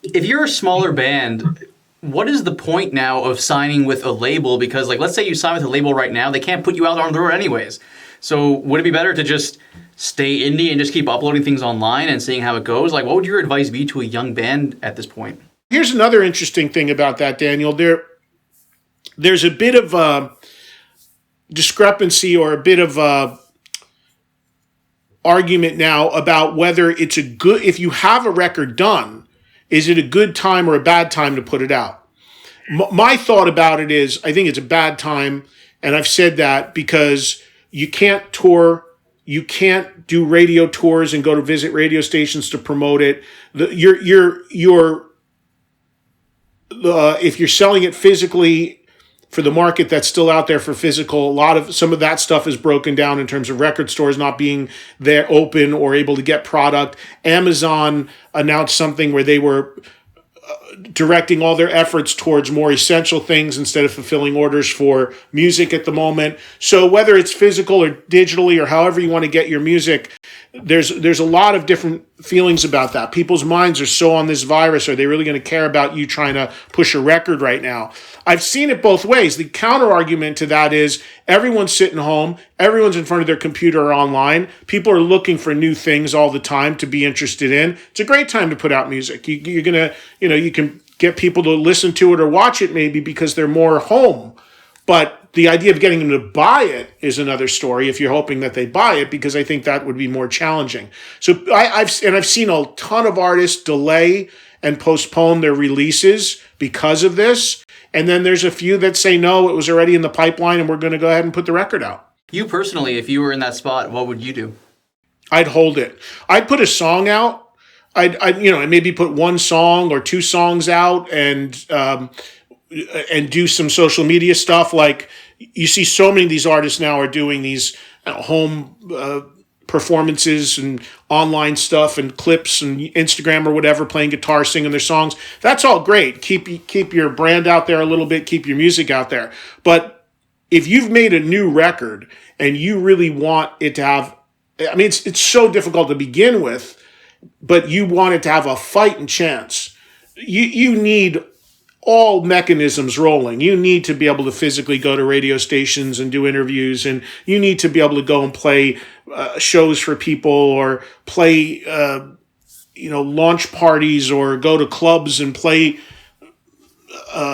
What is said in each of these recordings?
If you're a smaller band, what is the point now of signing with a label? Because, like, let's say you sign with a label right now, they can't put you out on the road anyways. So would it be better to just stay indie and just keep uploading things online and seeing how it goes? Like, what would your advice be to a young band at this point? Here's another interesting thing about that, Daniel. There's a bit of a discrepancy or a bit of a argument now about whether it's a good, if you have a record done, is it a good time or a bad time to put it out? My thought about it is, I think it's a bad time, and I've said that because you can't tour, you can't do radio tours and go to visit radio stations to promote it. If you're selling it physically for the market that's still out there for physical, some of that stuff is broken down in terms of record stores not being there open or able to get product. Amazon announced something where they were directing all their efforts towards more essential things instead of fulfilling orders for music at the moment. So whether it's physical or digitally or however you want to get your music, there's a lot of different feelings about that. People's minds are so on this virus. Are they really going to care about you trying to push a record right now? I've seen it both ways. The counter argument to that is everyone's sitting home. Everyone's in front of their computer or online. People are looking for new things all the time to be interested in. It's a great time to put out music. You're going to, you can get people to listen to it or watch it maybe because they're more home. But the idea of getting them to buy it is another story if you're hoping that they buy it, because I think that would be more challenging. So I've seen a ton of artists delay and postpone their releases because of this. And then there's a few that say, no, it was already in the pipeline and we're going to go ahead and put the record out. You personally, if you were in that spot, what would you do? I'd hold it. I'd put a song out. I'd maybe put one song or two songs out and do some social media stuff. Like you see so many of these artists now are doing these home performances and online stuff and clips and Instagram or whatever, playing guitar, singing their songs. That's all great. Keep your brand out there a little bit, keep your music out there. But if you've made a new record and you really want it to have, I mean, it's so difficult to begin with, but you want it to have a fighting chance. You need all mechanisms rolling. You need to be able to physically go to radio stations and do interviews, and you need to be able to go and play shows for people or play, launch parties or go to clubs and play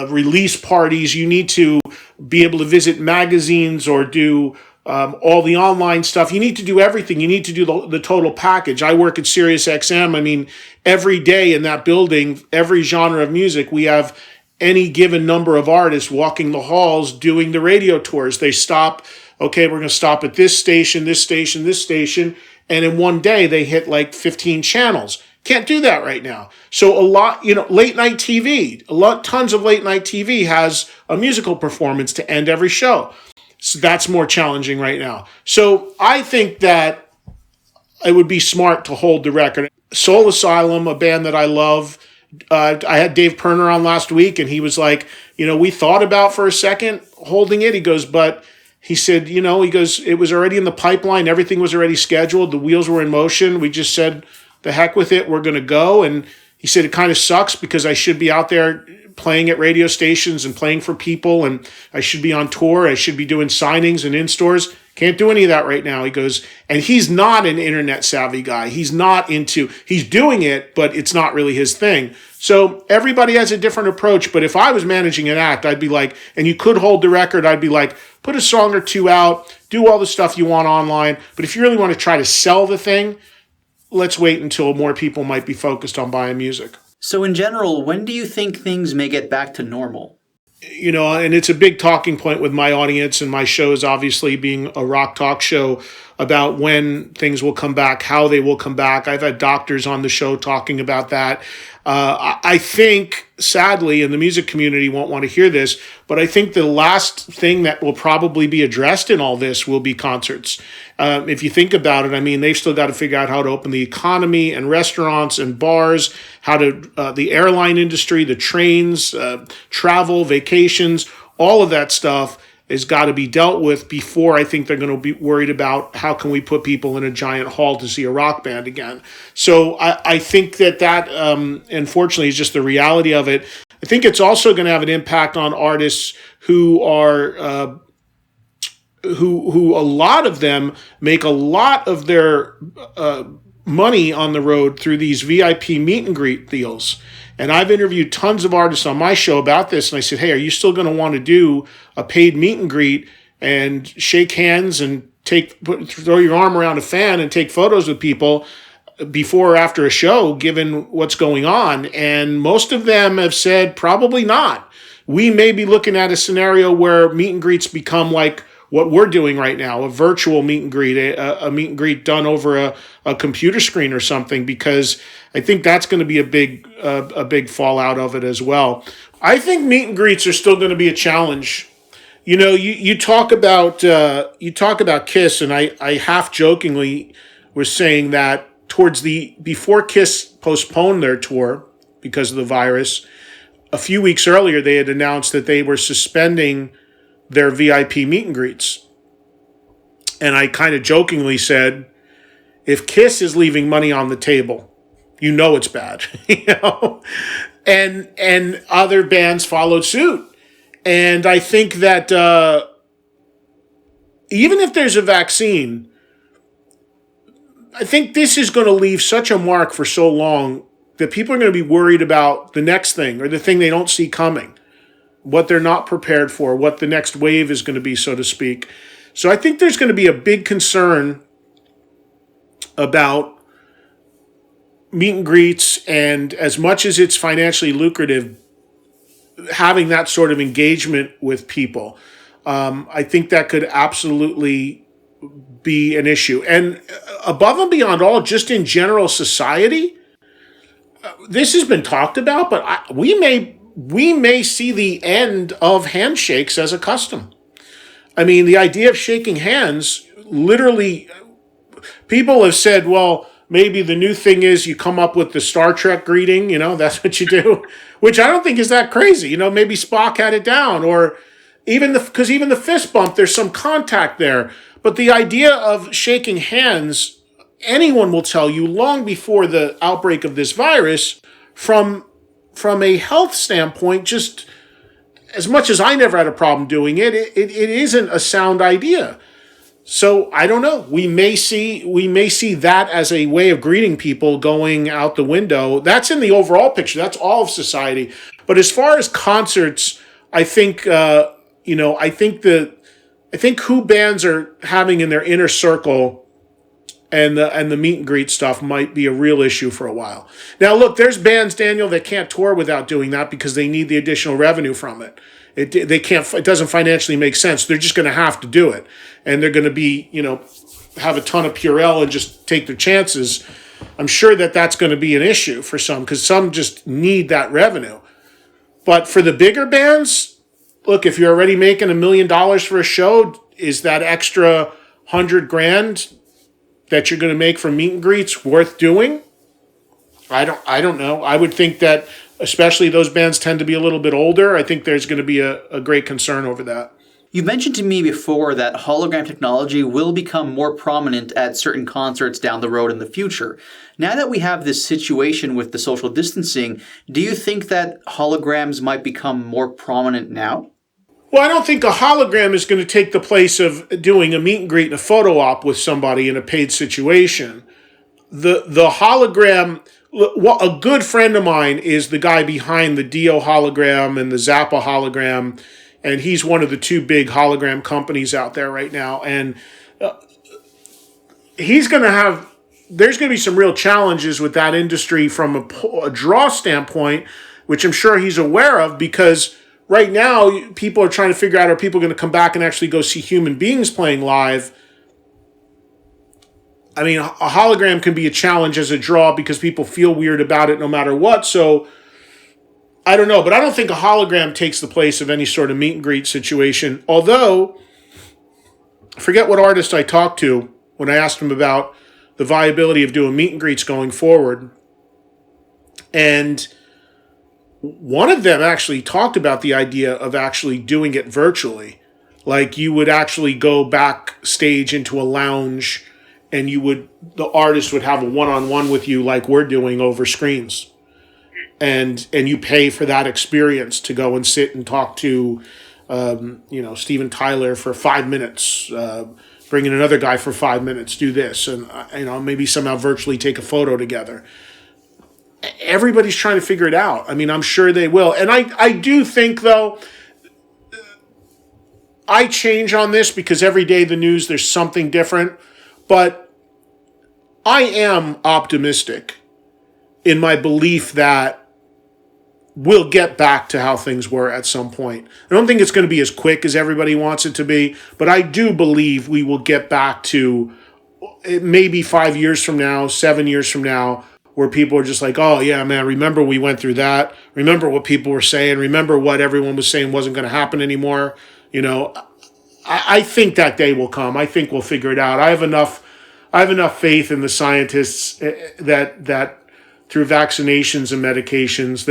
release parties. You need to be able to visit magazines or do all the online stuff. You need to do everything. You need to do the total package. I work at Sirius XM. I mean, every day in that building, every genre of music, we have any given number of artists walking the halls doing the radio tours. They stop, okay, we're going to stop at this station, this station, this station. And in one day, they hit like 15 channels. Can't do that right now. So a lot, late night TV, tons of late night TV has a musical performance to end every show. So that's more challenging right now. So I think that it would be smart to hold the record. Soul Asylum, a band that I love. I had Dave Perner on last week, and he was like, we thought about for a second holding it. He goes, but he said, he goes, it was already in the pipeline. Everything was already scheduled. The wheels were in motion. We just said, the heck with it. We're going to go. And he said, it kind of sucks because I should be out there playing at radio stations and playing for people, and I should be on tour. I should be doing signings and in stores. Can't do any of that right now. He goes, and he's not an internet savvy guy. He's doing it, but it's not really his thing. So everybody has a different approach. But if I was managing an act, I'd be like, and you could hold the record, I'd be like, put a song or two out, do all the stuff you want online. But if you really want to try to sell the thing, let's wait until more people might be focused on buying music. So in general, when do you think things may get back to normal? And it's a big talking point with my audience and my shows, obviously being a rock talk show, about when things will come back, how they will come back. I've had doctors on the show talking about that. I think, sadly, and the music community won't want to hear this, but I think the last thing that will probably be addressed in all this will be concerts. If you think about it, I mean, they've still got to figure out how to open the economy and restaurants and bars, the airline industry, the trains, travel, vacations, all of that stuff. has got to be dealt with before I think they're going to be worried about how can we put people in a giant hall to see a rock band again. So I think that unfortunately is just the reality of it. I think it's also going to have an impact on artists who are who a lot of them make a lot of their money on the road through these VIP meet and greet deals. And I've interviewed tons of artists on my show about this. And I said, hey, are you still going to want to do a paid meet and greet and shake hands and throw your arm around a fan and take photos with people before or after a show, given what's going on? And most of them have said probably not. We may be looking at a scenario where meet and greets become like what we're doing right now, a virtual meet and greet, a meet and greet done over a computer screen or something, because I think that's going to be a big fallout of it as well. I think meet and greets are still going to be a challenge. You know, you talk about Kiss, and I half jokingly was saying that before Kiss postponed their tour because of the virus, a few weeks earlier they had announced that they were suspending their VIP meet and greets. And I kind of jokingly said, if Kiss is leaving money on the table, you know it's bad. You know? And other bands followed suit. And I think that even if there's a vaccine, I think this is going to leave such a mark for so long that people are going to be worried about the next thing or the thing they don't see coming, what they're not prepared for, what the next wave is going to be, so to speak. So I think there's going to be a big concern about meet and greets, and as much as it's financially lucrative, having that sort of engagement with people. I think that could absolutely be an issue. And above and beyond all, just in general society, this has been talked about, but we may see the end of handshakes as a custom. I mean, the idea of shaking hands, literally, people have said, well, maybe the new thing is you come up with the Star Trek greeting, you know, that's what you do, which I don't think is that crazy. You know, maybe Spock had it down, or because even the fist bump, there's some contact there. But the idea of shaking hands, anyone will tell you long before the outbreak of this virus, from a health standpoint, just as much as I never had a problem doing it, it isn't a sound idea. So I don't know. We may see that as a way of greeting people going out the window. That's in the overall picture. That's all of society. But as far as concerts, I think I think who bands are having in their inner circle and the meet and greet stuff might be a real issue for a while. Now, look, there's bands, Daniel, that can't tour without doing that because they need the additional revenue from it. They can't. It doesn't financially make sense. They're just going to have to do it, and they're going to be, have a ton of Purell and just take their chances. I'm sure that that's going to be an issue for some because some just need that revenue. But for the bigger bands, look, if you're already making $1 million for a show, is that extra $100,000 that you're going to make from meet and greets worth doing? I don't know. I would think that, especially those bands tend to be a little bit older. I think there's going to be a great concern over that. You mentioned to me before that hologram technology will become more prominent at certain concerts down the road in the future. Now that we have this situation with the social distancing, do you think that holograms might become more prominent now? Well, I don't think a hologram is going to take the place of doing a meet and greet and a photo op with somebody in a paid situation. The hologram, a good friend of mine is the guy behind the Dio hologram and the Zappa hologram, and he's one of the two big hologram companies out there right now. And there's going to be some real challenges with that industry from a draw standpoint, which I'm sure he's aware of, because right now people are trying to figure out, are people going to come back and actually go see human beings playing live? I mean, a hologram can be a challenge as a draw because people feel weird about it no matter what. So I don't know, but I don't think a hologram takes the place of any sort of meet and greet situation. Although, I forget what artist I talked to when I asked him about the viability of doing meet and greets going forward. And one of them actually talked about the idea of actually doing it virtually. Like you would actually go backstage into a lounge and the artist would have a one-on-one with you like we're doing over screens. And you pay for that experience to go and sit and talk to, Steven Tyler for 5 minutes, bring in another guy for 5 minutes, do this, and maybe somehow virtually take a photo together. Everybody's trying to figure it out. I mean, I'm sure they will. And I do think, though, I change on this because every day the news, there's something different. But I am optimistic in my belief that we'll get back to how things were at some point. I don't think it's going to be as quick as everybody wants it to be, but I do believe we will get back to maybe 5 years from now, 7 years from now, where people are just like, oh, yeah, man, remember we went through that. Remember what people were saying. Remember what everyone was saying wasn't going to happen anymore. I think that day will come. I think we'll figure it out. I have enough faith in the scientists that through vaccinations and medications,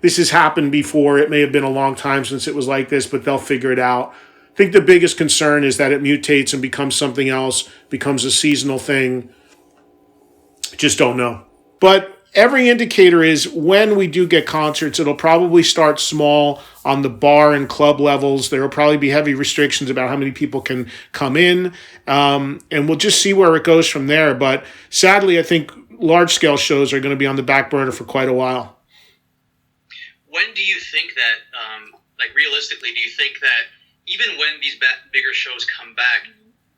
this has happened before. It may have been a long time since it was like this, but they'll figure it out. I think the biggest concern is that it mutates and becomes something else, becomes a seasonal thing. Just don't know. But every indicator is when we do get concerts, it'll probably start small on the bar and club levels. There will probably be heavy restrictions about how many people can come in. And we'll just see where it goes from there. But sadly, I think large-scale shows are going to be on the back burner for quite a while. When do you think that, realistically, do you think that even when these bigger shows come back,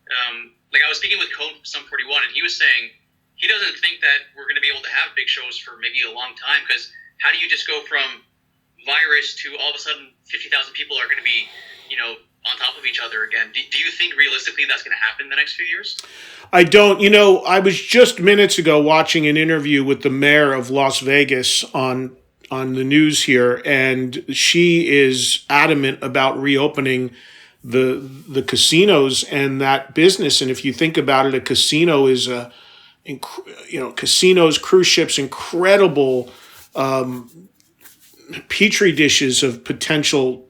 I was speaking with Code Sum 41, and he was saying he doesn't think that we're going to be able to have big shows for maybe a long time, because how do you just go from virus to all of a sudden 50,000 people are going to be, on top of each other again? Do you think realistically that's going to happen in the next few years? I don't. I was just minutes ago watching an interview with the mayor of Las Vegas on the news here, and she is adamant about reopening the casinos and that business. And if you think about it, a casino is casinos, cruise ships, incredible petri dishes of potential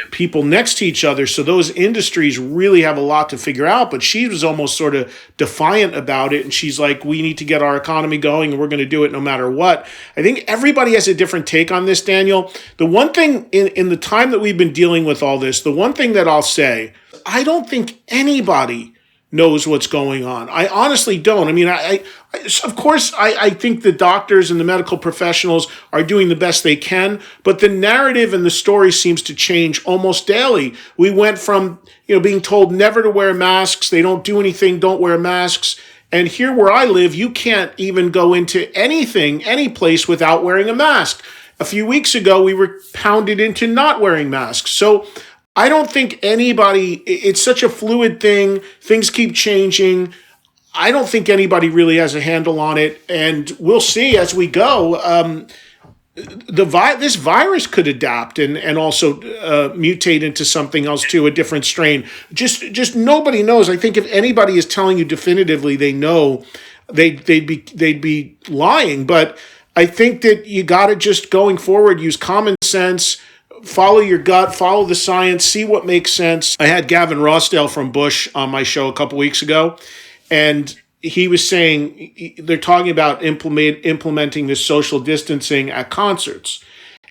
people next to each other. So those industries really have a lot to figure out. But she was almost sort of defiant about it. And she's like, we need to get our economy going and we're going to do it no matter what. I think everybody has a different take on this, Daniel. The one thing in the time that we've been dealing with all this, the one thing that I'll say, I don't think anybody knows what's going on. I honestly don't. I mean, of course, I think the doctors and the medical professionals are doing the best they can, but the narrative and the story seems to change almost daily. We went from, being told never to wear masks. They don't do anything. Don't wear masks. And here where I live, you can't even go into any place without wearing a mask. A few weeks ago, we were pounded into not wearing masks. So I don't think it's such a fluid thing. Things keep changing. I don't think anybody really has a handle on it. And we'll see as we go. This virus could adapt and also mutate into something else too, a different strain. Just nobody knows. I think if anybody is telling you definitively they know, they'd be lying. But I think that you got to just going forward, use common sense, follow your gut, follow the science, see what makes sense. I had Gavin Rossdale from Bush on my show a couple weeks ago, and he was saying they're talking about implementing this social distancing at concerts,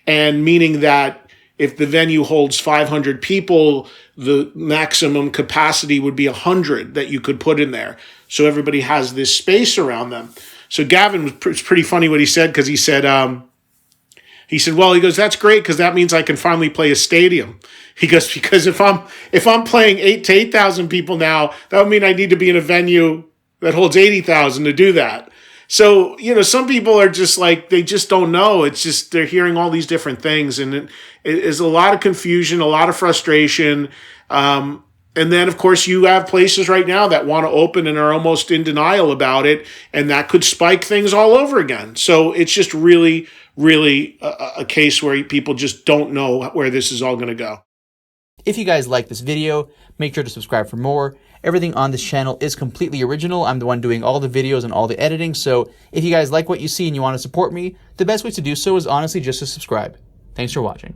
and meaning that if the venue holds 500 people, the maximum capacity would be 100 that you could put in there. So everybody has this space around them. So Gavin was pretty funny what he said, because he said, well, he goes, that's great because that means I can finally play a stadium. He goes, because if I'm playing 8,000 to 8,000 people now, that would mean I need to be in a venue that holds 80,000 to do that. So, some people are just like, they just don't know. It's just, they're hearing all these different things, and it is a lot of confusion, a lot of frustration. And then, of course, you have places right now that want to open and are almost in denial about it, and that could spike things all over again. So it's just really a case where people just don't know where this is all going to go. If you guys like this video, make sure to subscribe for more. Everything on this channel is completely original. I'm the one doing all the videos and all the editing. So if you guys like what you see and you want to support me, the best way to do so is honestly just to subscribe. Thanks for watching.